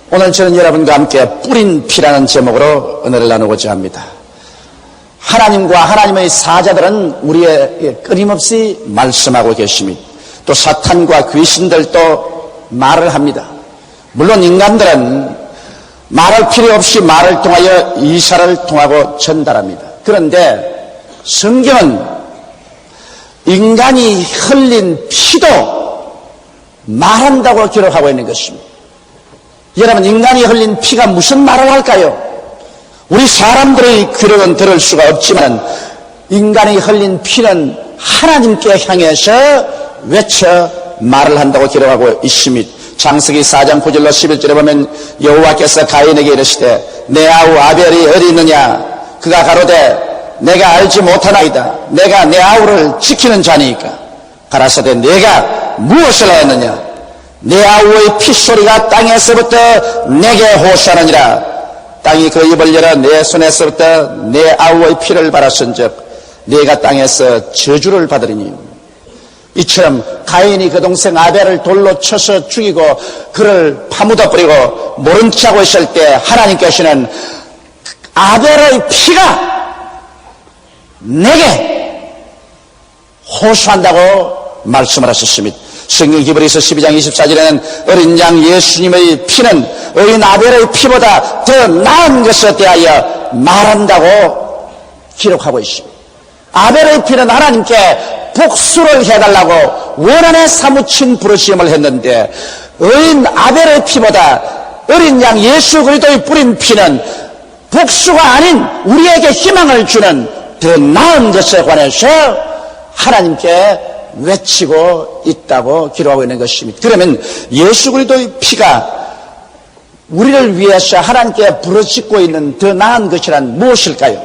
오늘 저는 여러분과 함께 뿌린 피라는 제목으로 은혜를 나누고자 합니다. 하나님과 하나님의 사자들은 우리에게 끊임없이 말씀하고 계십니다. 또 사탄과 귀신들도 말을 합니다. 물론 인간들은 말할 필요 없이 말을 통하여 이사를 통하고 전달합니다. 그런데 성경은 인간이 흘린 피도 말한다고 기록하고 있는 것입니다. 여러분, 인간이 흘린 피가 무슨 말을 할까요? 우리 사람들의 귀로는 들을 수가 없지만 인간이 흘린 피는 하나님께 향해서 외쳐 말을 한다고 기록하고 있습니다. 창세기 4장 9절로 11절에 보면 여호와께서 가인에게 이르시되 내 아우 아벨이 어디 있느냐? 그가 가로되 내가 알지 못하나이다. 내가 내 아우를 지키는 자니까. 가라사대 내가 무엇을 하였느냐? 내 아우의 핏소리가 땅에서부터 내게 호소하느니라. 땅이 그 입을 열어 내 손에서부터 내 아우의 피를 받았은즉 네가 땅에서 저주를 받으리니. 이처럼 가인이 그 동생 아벨을 돌로 쳐서 죽이고 그를 파묻어 버리고 모른 척하고 있을 때 하나님께서는 아벨의 피가 내게 호소한다고 말씀을 하셨습니다. 성경 히브리서 12장 24절에는 어린 양 예수님의 피는 어린 아벨의 피보다 더 나은 것에 대하여 말한다고 기록하고 있습니다. 아벨의 피는 하나님께 복수를 해달라고 원한에 사무친 부르심을 했는데 어린 아벨의 피보다 어린 양 예수 그리스도의 뿌린 피는 복수가 아닌 우리에게 희망을 주는 더 나은 것에 관해서 하나님께 외치고 있다고 기록하고 있는 것입니다. 그러면 예수 그리스도의 피가 우리를 위해서 하나님께 부르짖고 있는 더 나은 것이란 무엇일까요?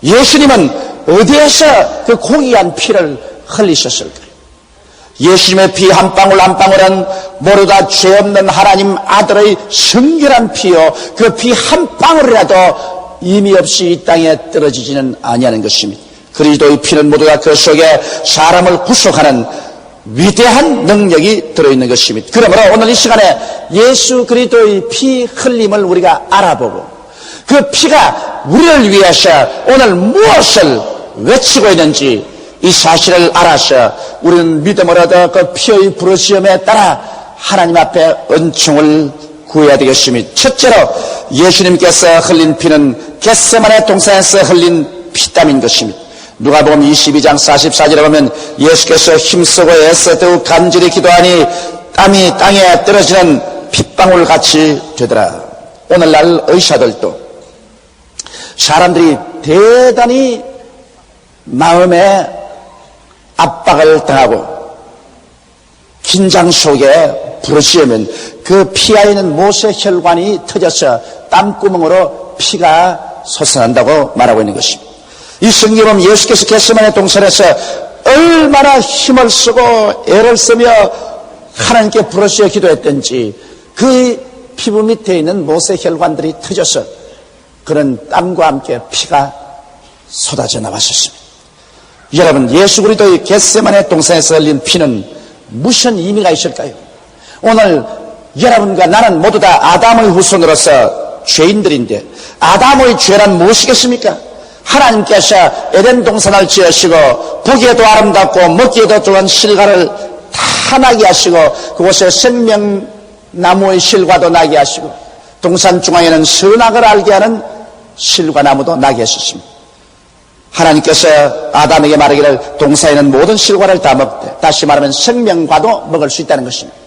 예수님은 어디에서 그 고귀한 피를 흘리셨을까요? 예수님의 피 한 방울 한 방울은 모두 죄 없는 하나님 아들의 성결한 피요, 그 피 한 방울이라도 의미 없이 이 땅에 떨어지지는 아니하는 것입니다. 그리스도의 피는 모두가 그 속에 사람을 구속하는 위대한 능력이 들어있는 것입니다. 그러므로 오늘 이 시간에 예수 그리스도의 피 흘림을 우리가 알아보고 그 피가 우리를 위해서 오늘 무엇을 외치고 있는지 이 사실을 알아서 우리는 믿음을 얻어 그 피의 부르심에 따라 하나님 앞에 은총을 구해야 되겠습니다. 첫째로 예수님께서 흘린 피는 겟세마네 동산에서 흘린 피땀인 것입니다. 누가복음 22장 44절에 보면 예수께서 힘쓰고 애써 더욱 간절히 기도하니 땀이 땅에 떨어지는 핏방울같이 되더라. 오늘날 의사들도 사람들이 대단히 마음에 압박을 당하고 긴장 속에 부르짖으면 그 피에 있는 모세혈관이 터져서 땀구멍으로 피가 솟아난다고 말하고 있는 것입니다. 이 성경은 예수께서 겟세마네 동산에서 얼마나 힘을 쓰고 애를 쓰며 하나님께 부르짖어 기도했던지 그 피부 밑에 있는 모세혈관들이 터져서 그런 땀과 함께 피가 쏟아져 나왔었습니다. 여러분, 예수 그리스도의 겟세마네 동산에서 흘린 피는 무슨 의미가 있을까요? 오늘 여러분과 나는 모두 다 아담의 후손으로서 죄인들인데 아담의 죄란 무엇이겠습니까? 하나님께서 에덴 동산을 지으시고 보기에도 아름답고 먹기에도 좋은 실과를 다 나게 하시고 그곳에 생명나무의 실과도 나게 하시고 동산 중앙에는 선악을 알게 하는 실과나무도 나게 하셨습니다. 하나님께서 아담에게 말하기를 동산에는 모든 실과를 다 먹되, 다시 말하면 생명과도 먹을 수 있다는 것입니다.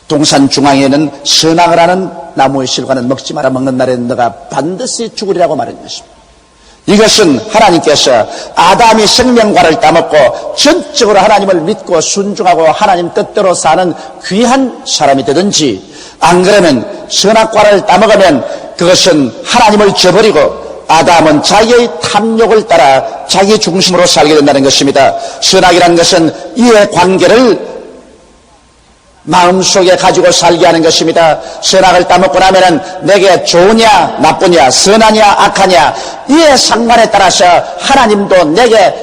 동산 중앙에는 선악을 하는 나무의 실과는 먹지 마라. 먹는 날에는 너가 반드시 죽으리라고 말한 것입니다. 이것은 하나님께서 아담이 생명과를 따먹고 전적으로 하나님을 믿고 순종하고 하나님 뜻대로 사는 귀한 사람이 되든지, 안 그러면 선악과를 따먹으면 그것은 하나님을 저버리고 아담은 자기의 탐욕을 따라 자기 중심으로 살게 된다는 것입니다. 선악이라는 것은 이해관계를 마음속에 가지고 살게 하는 것입니다. 선악을 따먹고 나면은 내게 좋으냐 나쁘냐 선하냐 악하냐 이에 상관에 따라서 하나님도 내게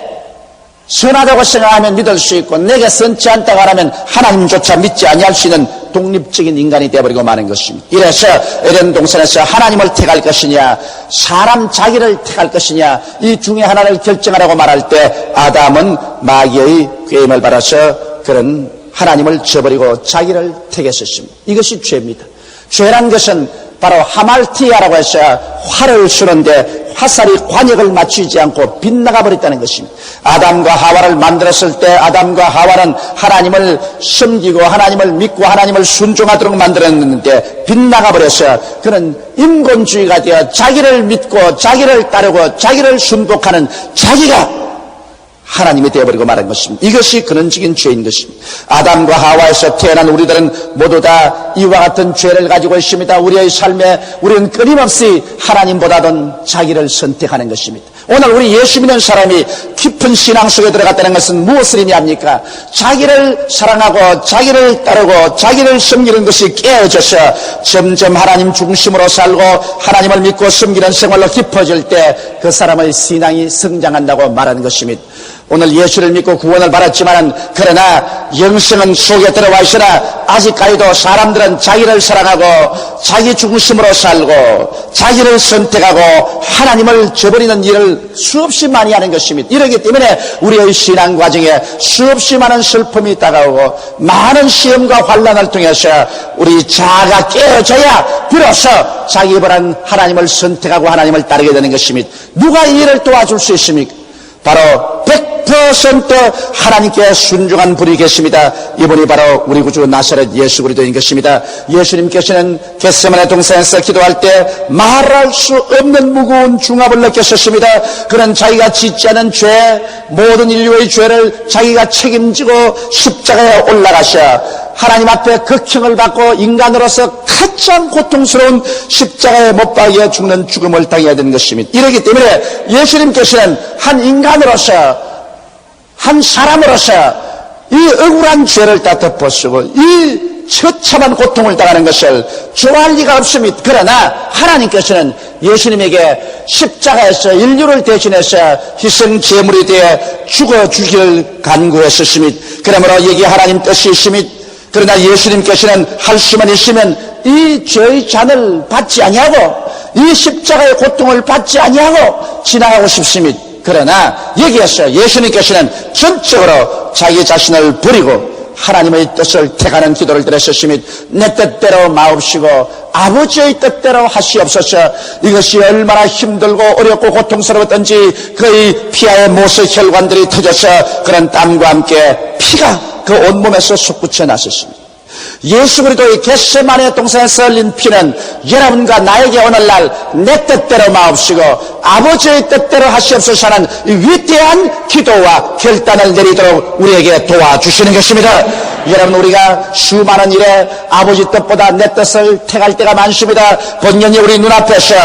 선하다고 생각하면 믿을 수 있고 내게 선치 않다고 하면 하나님조차 믿지 아니할 수 있는 독립적인 인간이 되어버리고 마는 것입니다. 이래서 에덴 동산에서 하나님을 택할 것이냐 사람 자기를 택할 것이냐 이 중에 하나를 결정하라고 말할 때 아담은 마귀의 꾀임을 받아서 그런 하나님을 저버리고 자기를 택했었습니다. 이것이 죄입니다. 죄란 것은 바로 하말티아라고 해서 활을 쏘는데 화살이 관역을 맞추지 않고 빗나가 버렸다는 것입니다. 아담과 하와를 만들었을 때 아담과 하와는 하나님을 섬기고 하나님을 믿고 하나님을 순종하도록 만들었는데 빗나가 버려서 그는 인본주의가 되어 자기를 믿고 자기를 따르고 자기를 순복하는 자기가 하나님이 되어버리고 말한 것입니다. 이것이 근원적인 죄인 것입니다. 아담과 하와에서 태어난 우리들은 모두 다 이와 같은 죄를 가지고 있습니다. 우리의 삶에 우리는 끊임없이 하나님보다는 자기를 선택하는 것입니다. 오늘 우리 예수 믿는 사람이 깊은 신앙 속에 들어갔다는 것은 무엇을 의미합니까? 자기를 사랑하고 자기를 따르고 자기를 섬기는 것이 깨어져서 점점 하나님 중심으로 살고 하나님을 믿고 섬기는 생활로 깊어질 때 그 사람의 신앙이 성장한다고 말하는 것입니다. 오늘 예수를 믿고 구원을 받았지만 그러나 영성은 속에 들어와 있으나 아직까지도 사람들은 자기를 사랑하고 자기 중심으로 살고 자기를 선택하고 하나님을 저버리는 일을 수없이 많이 하는 것입니다. 이러기 때문에 우리의 신앙 과정에 수없이 많은 슬픔이 다가오고 많은 시험과 환난을 통해서 우리 자아가 깨어져야 비로소 자기보다는 하나님을 선택하고 하나님을 따르게 되는 것입니다. 누가 이 일을 도와줄 수 있습니까? 바로 100% 하나님께 순종한 분이 계십니다. 이분이 바로 우리 구주 나사렛 예수 그리스도인 것입니다. 예수님께서는 겟세마네 동산에서 기도할 때 말할 수 없는 무거운 중압을 느꼈었습니다. 그는 자기가 짓지 않은 죄, 모든 인류의 죄를 자기가 책임지고 십자가에 올라가셔 하나님 앞에 극형을 받고 인간으로서 가장 고통스러운 십자가에 못 박여 죽는 죽음을 당해야 되는 것입니다. 이러기 때문에 예수님께서는 한 인간으로서 한 사람으로서 이 억울한 죄를 다 덮어쓰고 이 처참한 고통을 당하는 것을 좋아할 리가 없습니다. 그러나 하나님께서는 예수님에게 십자가에서 인류를 대신해서 희생 제물이 되어 죽어주기를 간구했었습니다. 그러므로 여기 하나님 뜻이 있습니다. 그러나 예수님께서는 할 수만 있으면 이 죄의 잔을 받지 아니하고 이 십자가의 고통을 받지 아니하고 지나가고 싶습니다. 그러나 여기에서 예수님께서는 전적으로 자기 자신을 버리고 하나님의 뜻을 택하는 기도를 드렸었습니다. 내 뜻대로 마옵시고 아버지의 뜻대로 하시옵소서. 이것이 얼마나 힘들고 어렵고 고통스러웠던지 그의 피하의 모세 혈관들이 터져서 그런 땀과 함께 피가 그 온몸에서 솟구쳐 났었습니다. 예수 그리스도의 겟세마네 동산에서 흘린 피는 여러분과 나에게 오늘날 내 뜻대로 마옵시고 아버지의 뜻대로 하시옵소서 하는 위대한 기도와 결단을 내리도록 우리에게 도와주시는 것입니다. 여러분 우리가 수많은 일에 아버지 뜻보다 내 뜻을 택할 때가 많습니다. 번연히 우리 눈앞에서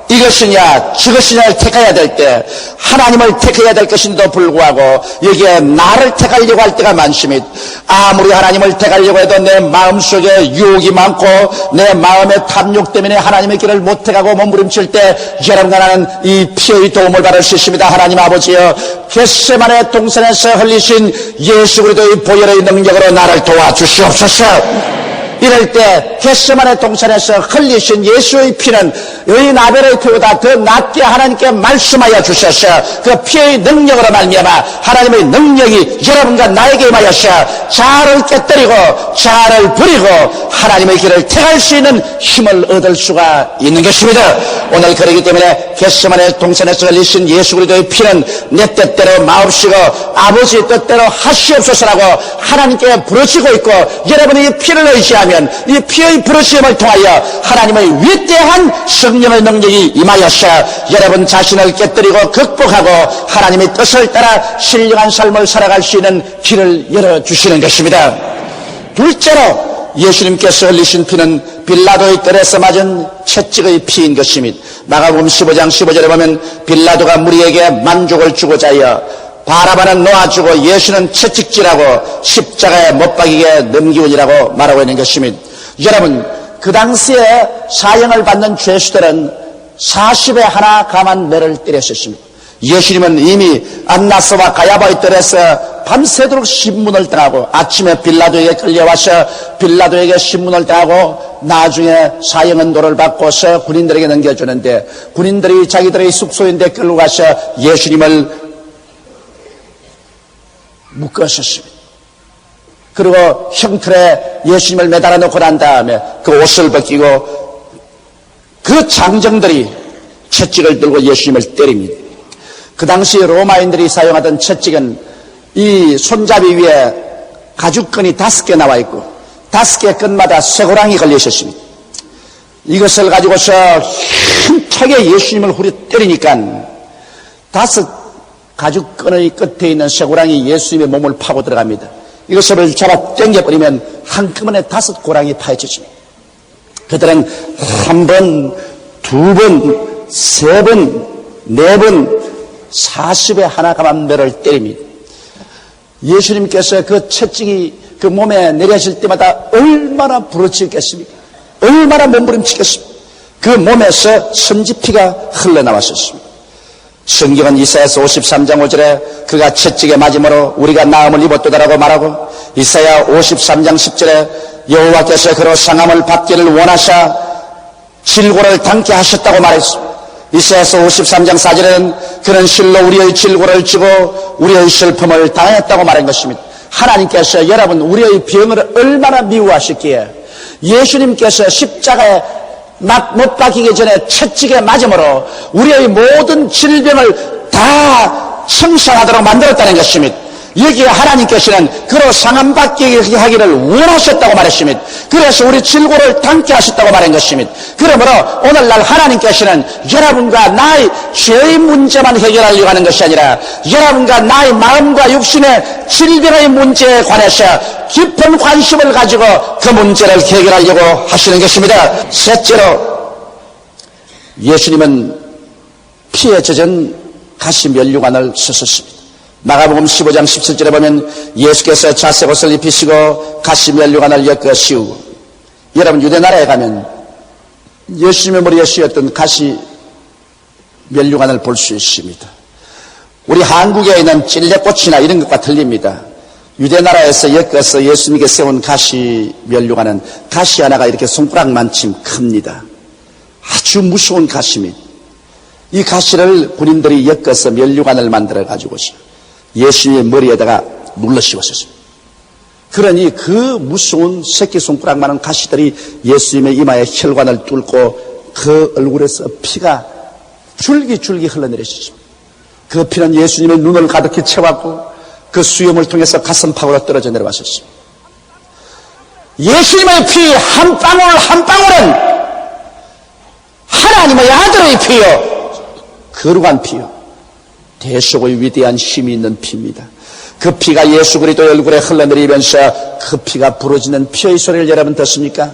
이것이냐 저것이냐를 택해야 될 때 하나님을 택해야 될 것인데도 불구하고 여기에 나를 택하려고 할 때가 많습니다. 아무리 하나님을 택하려고 해도 내 마음속에 유혹이 많고 내 마음의 탐욕 때문에 하나님의 길을 못 택하고 몸부림칠 때 여러분과 나는 이 피의 도움을 받을 수 있습니다. 하나님 아버지여 겟세마네 동산에서 흘리신 예수 그리스도의 보혈의 능력으로 나를 도와주시옵소서. 이럴 때 겟세마네 동산에서 흘리신 예수의 피는 의인 아벨의 피보다 더 낫게 하나님께 말씀하여 주셔서 그 피의 능력으로 말미암아 하나님의 능력이 여러분과 나에게 임하여서 자아를 깨뜨리고 자아를 버리고 하나님의 길을 택할 수 있는 힘을 얻을 수가 있는 것입니다. 오늘 그러기 때문에 겟세마네 동산에서 흘리신 예수 그리스도의 피는 내 뜻대로 마옵시고 아버지의 뜻대로 하시옵소서라고 하나님께 부르짖고 있고 여러분이 이 피를 의지하면 이 피의 부르심을 통하여 하나님의 위대한 성령의 능력이 임하여서 여러분 자신을 깨뜨리고 극복하고 하나님의 뜻을 따라 신령한 삶을 살아갈 수 있는 길을 열어주시는 것입니다. 둘째로 예수님께서 흘리신 피는 빌라도의 뜰에서 맞은 채찍의 피인 것입니다. 마가복음 15장 15절에 보면 빌라도가 무리에게 만족을 주고자 하여 바라바는 놓아주고 예수는 채찍질하고 십자가에 못 박이게 넘기우니라고 말하고 있는 것입니다. 여러분 그 당시에 사형을 받는 죄수들은 40에 하나 감한 매를 때렸었습니다. 예수님은 이미 안나스와 가야바의 뜰에서 밤새도록 신문을 당하고 아침에 빌라도에게 끌려와서 빌라도에게 신문을 당하고 나중에 사형언도를 받고서 군인들에게 넘겨주는데 군인들이 자기들의 숙소인데 끌고 가서 예수님을 묶으셨습니다. 그리고 형틀에 예수님을 매달아 놓고 난 다음에 그 옷을 벗기고 그 장정들이 채찍을 들고 예수님을 때립니다. 그 당시 로마인들이 사용하던 채찍은 이 손잡이 위에 가죽끈이 5개 나와 있고 5개 끈마다 쇠고랑이 걸려 있었습니다. 이것을 가지고서 힘차게 예수님을 후려 때리니까 5 가죽끈의 끝에 있는 쇠고랑이 예수님의 몸을 파고 들어갑니다. 이것을 잡아 당겨버리면 한꺼번에 5 고랑이 파헤쳐집니다. 그들은 1번, 2번, 3번, 4번 40에 하나가만 매를 때립니다. 예수님께서 그 채찍이 그 몸에 내려질 때마다 얼마나 부러지겠습니까? 얼마나 몸부림치겠습니까? 그 몸에서 선지피가 흘러나왔었습니다. 성경은 이사야서 53장 5절에 그가 채찍에 맞음으로 우리가 나음을 입었도다라고 말하고 이사야 53장 10절에 여호와께서 그로 상함을 받기를 원하사 질고를 당케 하셨다고 말했습니다. 이사야서 53장 4절에는 그는 실로 우리의 질고를 지고 우리의 슬픔을 당했다고 말한 것입니다. 하나님께서 여러분 우리의 병을 얼마나 미워하셨기에 예수님께서 십자가에 못 박히기 전에 채찍에 맞음으로 우리의 모든 질병을 다 청산하도록 만들었다는 것입니다. 여기에 하나님께서는 그로 상함받게 하기를 원하셨다고 말했습니다. 그래서 우리 질고를 담게 하셨다고 말한 것입니다. 그러므로 오늘날 하나님께서는 여러분과 나의 죄의 문제만 해결하려고 하는 것이 아니라 여러분과 나의 마음과 육신의 질병의 문제에 관해서 깊은 관심을 가지고 그 문제를 해결하려고 하시는 것입니다. 셋째로 예수님은 피에 젖은 가시면류관을 쓰셨습니다. 마가복음 15장 17절에 보면 예수께서 자색옷을 입히시고 가시면류관을 엮어 씌우고 여러분 유대나라에 가면 예수님의 머리에 씌웠던 가시면류관을 볼 수 있습니다. 우리 한국에 있는 찔레꽃이나 이런 것과 틀립니다. 유대나라에서 엮어서 예수님께 세운 가시면류관은 가시 하나가 이렇게 손가락만큼 큽니다. 아주 무서운 가시입니다. 이 가시를 군인들이 엮어서 면류관을 만들어 가지고서 예수님의 머리에다가 눌러 씌웠었습니다. 그러니 그 무서운 새끼손가락만한 가시들이 예수님의 이마에 혈관을 뚫고 그 얼굴에서 피가 줄기줄기 흘러내렸습니다. 그 피는 예수님의 눈을 가득히 채웠고 그 수염을 통해서 가슴팍으로 떨어져 내려왔었습니다. 예수님의 피 한 방울 한 방울은 하나님의 아들의 피요 거룩한 피요 대속의 위대한 힘이 있는 피입니다. 그 피가 예수 그리스도의 얼굴에 흘러내리면서 그 피가 부러지는 피의 소리를 여러분 듣습니까?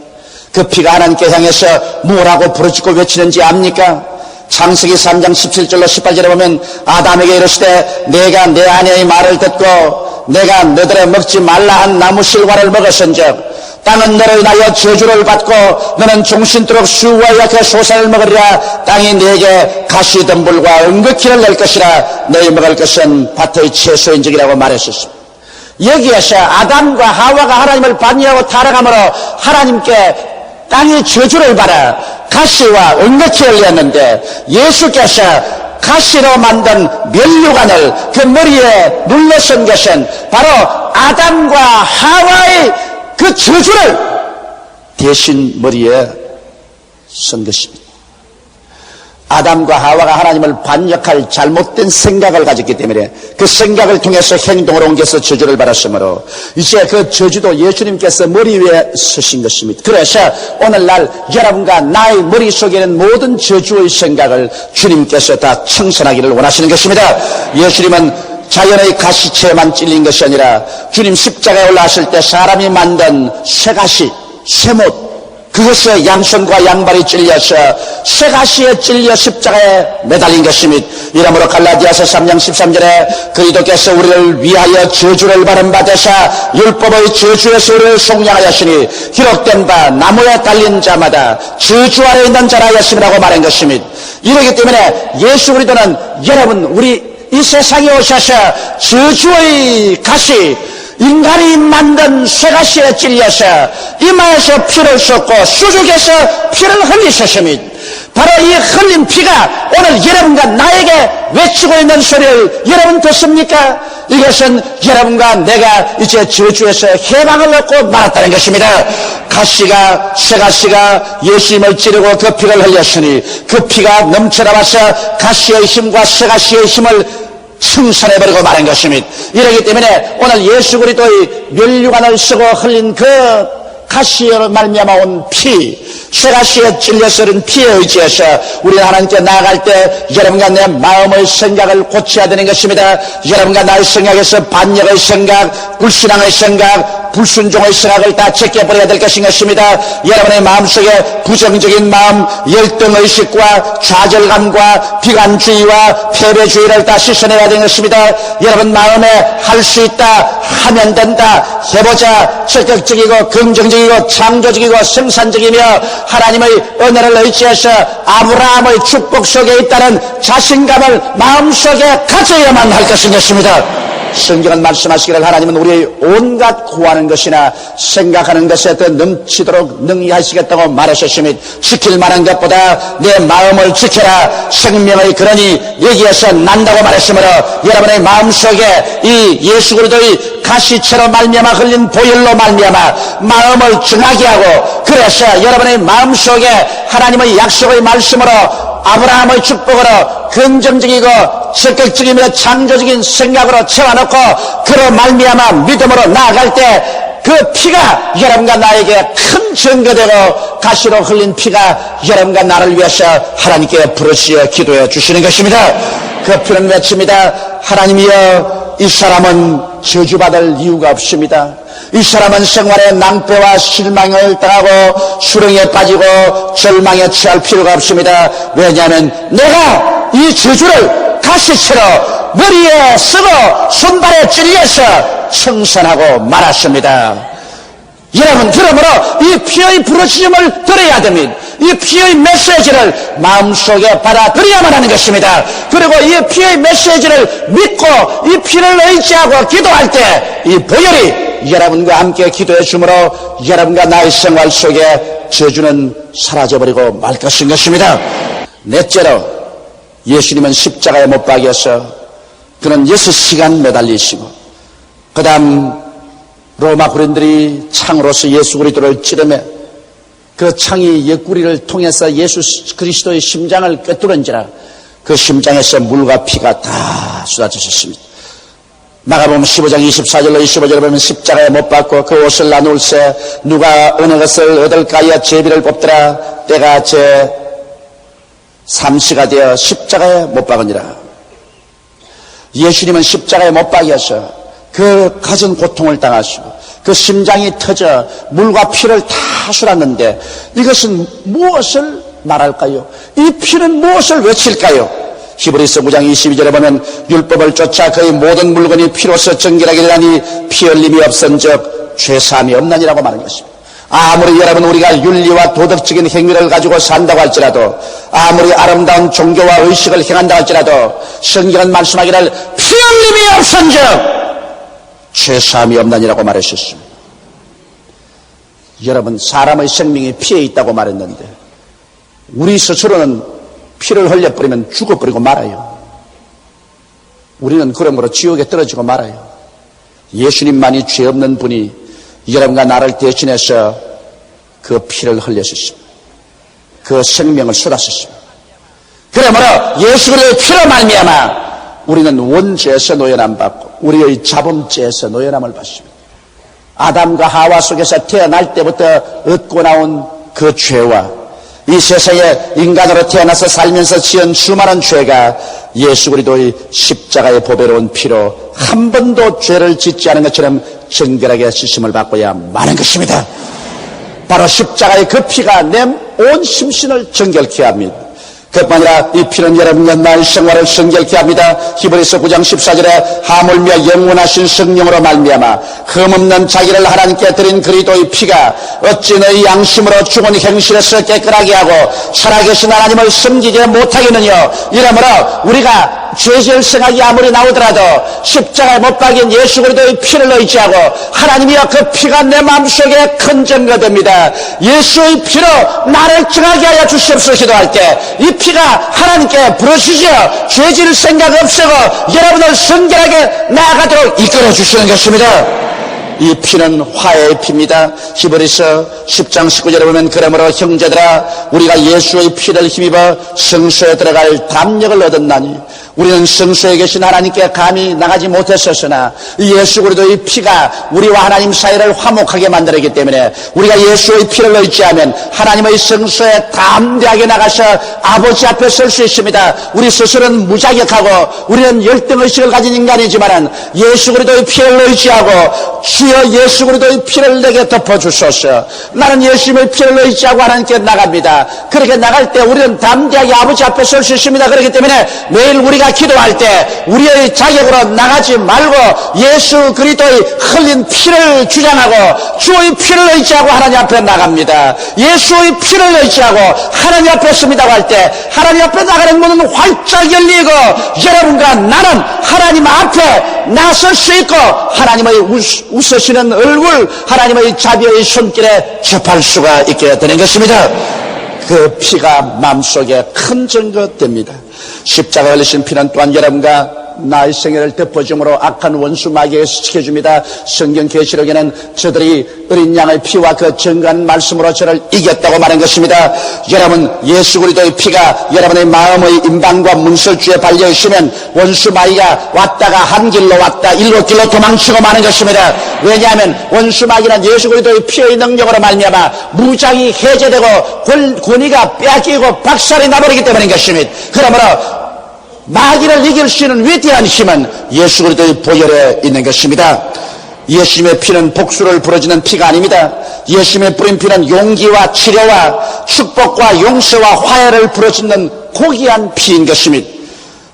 그 피가 하나님께 향해서 뭐라고 부르짖고 외치는지 압니까? 창세기 3장 17절로 18절에 보면 아담에게 이르시되 내가 내 아내의 말을 듣고 내가 너들의 먹지 말라 한 나무 실과를 먹었은즉 땅은 너로 인하여 저주를 받고 너는 종신토록 수와 약해 소산을 먹으리라. 땅이 네게 가시덤불과 은극기를 낼 것이라. 너희 먹을 것은 밭의 채소인적이라고 말했었습니다. 여기에서 아담과 하와가 하나님을 반역하고 타락함으로 하나님께 땅이 저주를 받아 가시와 은극기를 냈는데 예수께서 가시로 만든 면류관을 그 머리에 눌러쓴 것은 바로 아담과 하와의 그 저주를 대신 머리에 쓴 것입니다. 아담과 하와가 하나님을 반역할 잘못된 생각을 가졌기 때문에 그 생각을 통해서 행동으로 옮겨서 저주를 받았으므로 이제 그 저주도 예수님께서 머리 위에 쓰신 것입니다. 그래서 오늘날 여러분과 나의 머릿속에는 모든 저주의 생각을 주님께서 다 청산하기를 원하시는 것입니다. 예수님은 자연의 가시채에만 찔린 것이 아니라 주님 십자가에 올라왔을 때 사람이 만든 쇠가시, 쇠못 그것에 양손과 양발이 찔려서 쇠가시에 찔려 십자가에 매달린 것입니다. 이러므로 갈라디아서 3장 13절에 그리스도께서 우리를 위하여 저주를 받은 바 되사 율법의 저주에서 우리를 속량하였으니 기록된 바 나무에 달린 자마다 저주 아래 있는 자라 하였음이라고 말한 것입니다. 이러기 때문에 예수 그리스도는 여러분 우리 이 세상에 오셔서 저주의 가시 인간이 만든 쇠가시에 찔려서 이마에서 피를 쏟고 수족에서 피를 흘리셨습니다. 바로 이 흘린 피가 오늘 여러분과 나에게 외치고 있는 소리를 여러분 듣습니까? 이것은 여러분과 내가 이제 저주에서 해방을 얻고 말았다는 것입니다. 가시가 쇠가시가 예수님을 찌르고 그 피를 흘렸으니 그 피가 넘쳐나와서 가시의 힘과 쇠가시의 힘을 승선해버리고 말한 것입니다. 이러기 때문에 오늘 예수 그리스도의 면류관을 쓰고 흘린 그 가시로 말미암아 온 피, 쇠가시에 찔려서 흐른 피에 의지해서 우리는 하나님께 나아갈 때 여러분과 내 마음의 생각을 고쳐야 되는 것입니다. 여러분과 나의 생각에서 반역의 생각, 불신앙의 생각, 불순종의 생각을 다 제껴버려야 될 것인 것입니다. 여러분의 마음속에 부정적인 마음, 열등의식과 좌절감과 비관주의와 패배주의를 다 씻어내야 되는 것입니다. 여러분 마음에 할 수 있다, 하면 된다, 해보자, 적극적이고 긍정적이고 창조적이고 생산적이며 하나님의 은혜를 의지해서 아브라함의 축복 속에 있다는 자신감을 마음속에 가져야만 할 것인 것입니다. 성경은 말씀하시기를 하나님은 우리의 온갖 구하는 것이나 생각하는 것에 더 넘치도록 능히하시겠다고 말하셨으니 지킬 만한 것보다 내 마음을 지켜라. 생명의 근원이 여기에서 난다고 말했으므로 여러분의 마음속에 이 예수 그리스도의 가시채로 말미암아 흘린 보혈로 말미암아 마음을 정하게 하고 그래서 여러분의 마음속에 하나님의 약속의 말씀으로 아브라함의 축복으로 긍정적이고 적극적이며 창조적인 생각으로 채워놓고 그로 말미암아 믿음으로 나아갈 때 그 피가 여러분과 나에게 큰 증거되고 가시로 흘린 피가 여러분과 나를 위해서 하나님께 부르시어 기도해 주시는 것입니다. 그 피는 외칩니다. 하나님이여 이 사람은 저주받을 이유가 없습니다. 이 사람은 생활에 낭패와 실망을 당하고 수렁에 빠지고 절망에 취할 필요가 없습니다. 왜냐하면 내가 이 저주를 가시채로 머리에 쓰고 손발에 찔려서 청산하고 말았습니다. 여러분 그러므로 이 피의 부르짖음을 들어야 됩니다. 이 피의 메시지를 마음속에 받아들여야만 하는 것입니다. 그리고 이 피의 메시지를 믿고 이 피를 의지하고 기도할 때 이 보혈이 여러분과 함께 기도해 주므로 여러분과 나의 생활 속에 저주는 사라져버리고 말 것인 것입니다. 넷째로 예수님은 십자가에 못 박여서 그는 6시간 매달리시고 그 다음 로마 군인들이 창으로서 예수 그리스도를 찌르며 그 창이 옆구리를 통해서 예수 그리스도의 심장을 꿰뚫은지라 그 심장에서 물과 피가 다 쏟아졌습니다. 마가복음 15장 24절로 25절에 보면 십자가에 못 박고 그 옷을 나눌세 누가 어느 것을 얻을까여 제비를 뽑더라 때가 제 3시가 되어 십자가에 못 박으니라. 예수님은 십자가에 못 박여서 그 가진 고통을 당하시고 그 심장이 터져 물과 피를 다 쏟았는데 이것은 무엇을 말할까요? 이 피는 무엇을 외칠까요? 히브리서 9장 22절에 보면 율법을 쫓아 그의 모든 물건이 피로서 정결하게 되다니 피 흘림이 없은즉 죄사함이 없나니라고 말하는 것입니다. 아무리 여러분 우리가 윤리와 도덕적인 행위를 가지고 산다고 할지라도 아무리 아름다운 종교와 의식을 행한다고 할지라도 성경은 말씀하기를 피 흘림이 없은즉 죄사함이 없나니라고 말하셨습니다. 여러분 사람의 생명이 피에 있다고 말했는데 우리 스스로는 피를 흘려버리면 죽어버리고 말아요. 우리는 그러므로 지옥에 떨어지고 말아요. 예수님만이 죄 없는 분이 여러분과 나를 대신해서 그 피를 흘렸습니다. 그 생명을 쏟았습니다. 그러므로 예수 그리스도의 피로 말미암아 우리는 원죄에서 노연함 받고 우리의 자범죄에서 노연함을 받습니다. 아담과 하와 속에서 태어날 때부터 얻고 나온 그 죄와 이 세상에 인간으로 태어나서 살면서 지은 수많은 죄가 예수 그리스도의 십자가의 보배로운 피로 한 번도 죄를 짓지 않은 것처럼 정결하게 씻음을 받고야 마는 것입니다. 바로 십자가의 그 피가 내 온 심신을 정결케 합니다. 그뿐 아니라 이 피는 여러분과 나의 생활을 성결케 합니다. 히브리서 9장 14절에 하물며 영원하신 성령으로 말미암아 흠없는 자기를 하나님께 드린 그리스도의 피가 어찌 너희 양심으로 죽은 행실에서 깨끗하게 하고 살아계신 하나님을 섬기지 못하겠느냐. 이러므로 우리가 죄질 생각이 아무리 나오더라도 십자가에 못 박인 예수 그리스도의 피를 의지하고 하나님이여 그 피가 내 마음속에 큰 증거 됩니다. 예수의 피로 나를 정하게 하여 주시옵소서. 기도할 때 이 피가 하나님께 부르시죠. 죄질 생각 없애고 여러분을 성결하게 나아가도록 이끌어 주시는 것입니다. 이 피는 화해의 피입니다. 히브리서 10장 19절에 보면 그러므로 형제들아 우리가 예수의 피를 힘입어 성소에 들어갈 담력을 얻었나니 우리는 성소에 계신 하나님께 감히 나가지 못했었으나 예수 그리스도의 피가 우리와 하나님 사이를 화목하게 만들었기 때문에 우리가 예수의 피를 의지하면 하나님의 성소에 담대하게 나가서 아버지 앞에 설 수 있습니다. 우리 스스로는 무자격하고 우리는 열등의식을 가진 인간이지만 예수 그리스도의 피를 의지하고 주여 예수 그리스도의 피를 내게 덮어주소서. 나는 예수의 피를 의지하고 하나님께 나갑니다. 그렇게 나갈 때 우리는 담대하게 아버지 앞에 설 수 있습니다. 그렇기 때문에 매일 우리가 기도할 때 우리의 자격으로 나가지 말고 예수 그리스도의 흘린 피를 주장하고 주의 피를 의지하고 하나님 앞에 나갑니다. 예수의 피를 의지하고 하나님 앞에 섭니다고 할 때 하나님 앞에 나가는 문은 활짝 열리고 여러분과 나는 하나님 앞에 나설 수 있고 하나님의 웃으시는 얼굴, 하나님의 자비의 손길에 접할 수가 있게 되는 것입니다. 그 피가 마음속에 큰 증거 됩니다. 십자가에 흘리신 피는 또한 여러분과 나의 생애를 덮어줌으로 악한 원수 마귀에서 지켜줍니다. 성경 계시록에는 저들이 어린 양의 피와 그 정한 말씀으로 저를 이겼다고 말한 것입니다. 여러분 예수 그리스도의 피가 여러분의 마음의 임방과 문설주에 발려있으면 원수 마귀가 왔다가 한 길로 왔다 일곱 길로 도망치고 마는 것입니다. 왜냐하면 원수 마귀는 예수 그리스도의 피의 능력으로 말미암아 무장이 해제되고 권위가 빼앗기고 박살이 나버리기 때문인 것입니다. 그러므로 마귀를 이길 수 있는 위대한 힘은 예수 그리스도의 보혈에 있는 것입니다. 예수님의 피는 복수를 부러지는 피가 아닙니다. 예수님의 뿌린 피는 용기와 치료와 축복과 용서와 화해를 부러지는 고귀한 피인 것입니다.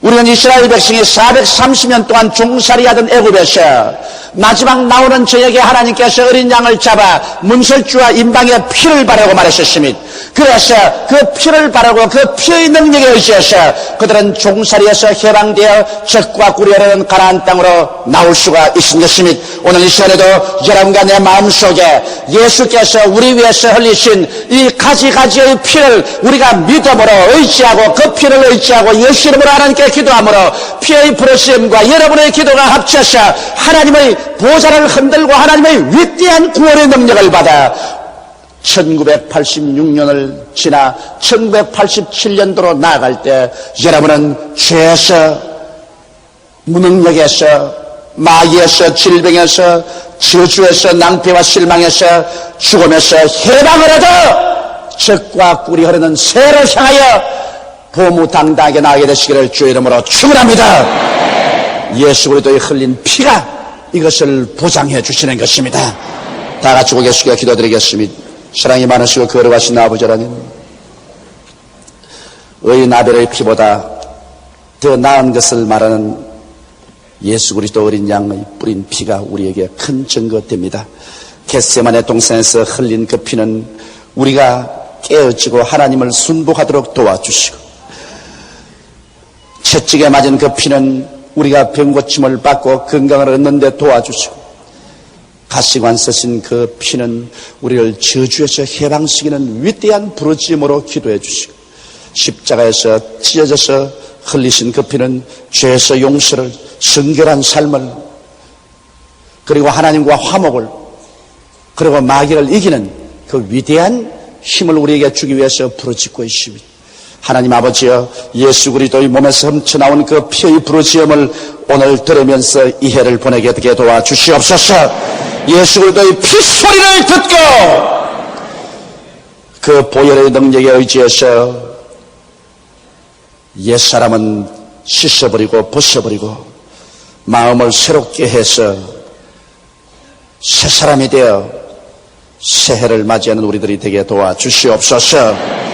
우리는 이스라엘 백성이 430년 동안 종살이하던 애굽에서 마지막 나오는 저녁에 하나님께서 어린 양을 잡아 문설주와 임방에 피를 바르고 말하셨습니다. 그래서 그 피를 바르고 그 피의 능력에 의지해서 그들은 종살이에서 해방되어 적과 꿀이라는 가나안 땅으로 나올 수가 있는 것입니다. 오늘 이 시간에도 여러분과 내 마음속에 예수께서 우리 위해서 흘리신 이 가지가지의 피를 우리가 믿음으로 의지하고 그 피를 의지하고 예수 이름으로 하나님께 기도함으로 피의 부르심과 여러분의 기도가 합쳐서 하나님의 보좌를 흔들고 하나님의 위대한 구원의 능력을 받아 1986년을 지나 1987년도로 나아갈 때 여러분은 죄에서 무능력에서 마귀에서 질병에서 저주에서 낭패와 실망에서 죽음에서 해방을 얻어 적과 꿀이 흐르는 새를 향하여 보무당당하게 나가게 되시기를 주의 이름으로 축원합니다. 예수 그리스도의 흘린 피가 이것을 보장해 주시는 것입니다. 다 같이 고개 숙여 기도드리겠습니다. 사랑이 많으시고 거룩하신 아버지 하나님, 의인 아벨의 피보다 더 나은 것을 말하는 예수 그리스도 어린 양의 뿌린 피가 우리에게 큰 증거됩니다. 겟세마네 동산에서 흘린 그 피는 우리가 깨어지고 하나님을 순복하도록 도와주시고, 채찍에 맞은 그 피는 우리가 병고침을 받고 건강을 얻는 데 도와주시고, 가시관 쓰신 그 피는 우리를 저주에서 해방시키는 위대한 부르짖음으로 기도해 주시고, 십자가에서 찢어져서 흘리신 그 피는 죄에서 용서를, 성결한 삶을, 그리고 하나님과 화목을, 그리고 마귀를 이기는 그 위대한 힘을 우리에게 주기 위해서 부르짖고 있습니다. 하나님 아버지여, 예수 그리스도의 몸에서 훔쳐나온 그 피의 부르짖음을 오늘 들으면서 이해를 보내게 되게 도와주시옵소서. 예수 그리스도의 피소리를 듣고 그 보혈의 능력에 의지해서 옛사람은 씻어버리고 벗어버리고 마음을 새롭게 해서 새 사람이 되어 새해를 맞이하는 우리들이 되게 도와주시옵소서.